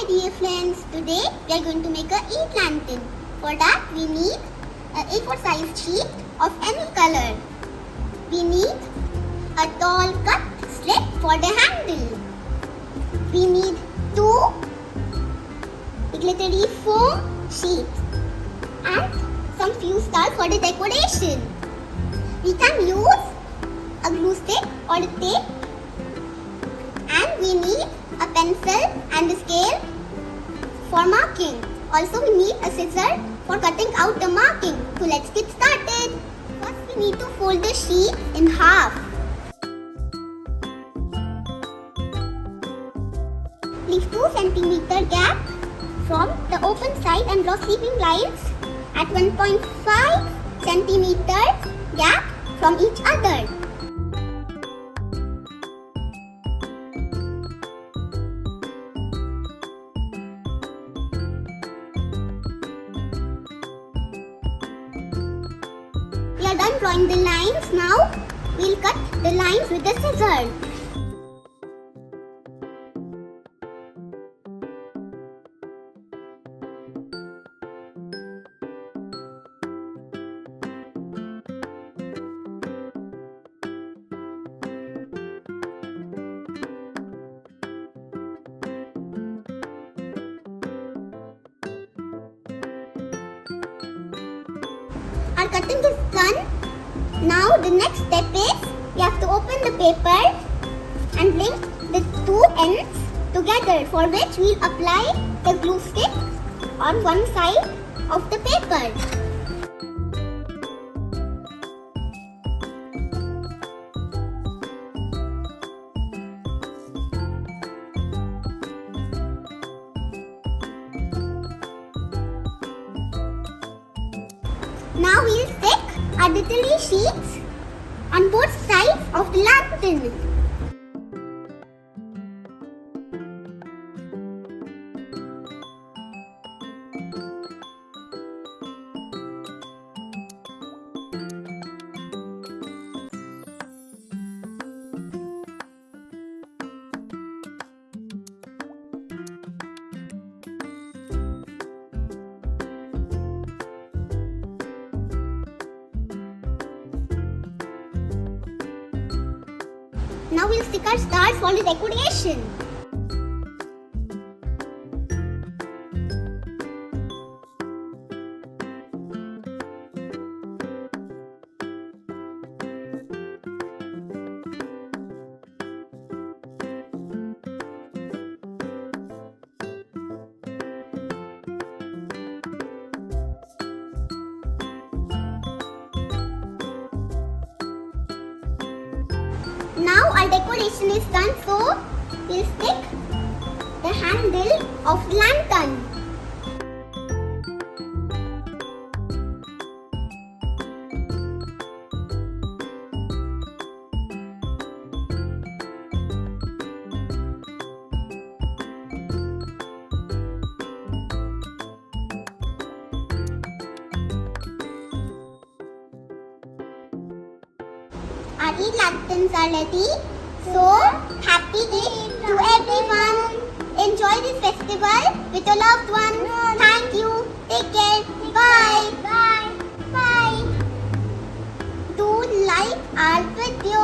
dear friends, today we are going to make a e-lantern. For that we need a A4 size sheet of any color. We need a tall cut strip for the handle. We need 2 glittery foam sheets and some few stars for the decoration. We can use a glue stick or a tape, and we need a pencil and a scale for marking. Also we need a scissor for cutting out the marking. So let's get started. First we need to fold the sheet in half. Leave 2 cm gap from the open side and draw sleeping lines at 1.5 cm gap from each other. We are done drawing the lines. Now we'll cut the lines with the scissors. Our cutting is done. Now the next step is we have to open the paper and link the 2 ends together, for which we will apply the glue stick on one side of the paper. Now we will stick our glittery sheets on both sides of the lantern. Now we'll stick our stars for the decoration. Now our decoration is done, so we'll stick the handle of the lantern. Our e-lanterns are ready. So, happy Eid to everyone. Enjoy this festival with your loved ones. Thank you. Take care. Bye. Bye. Bye. Do like our video.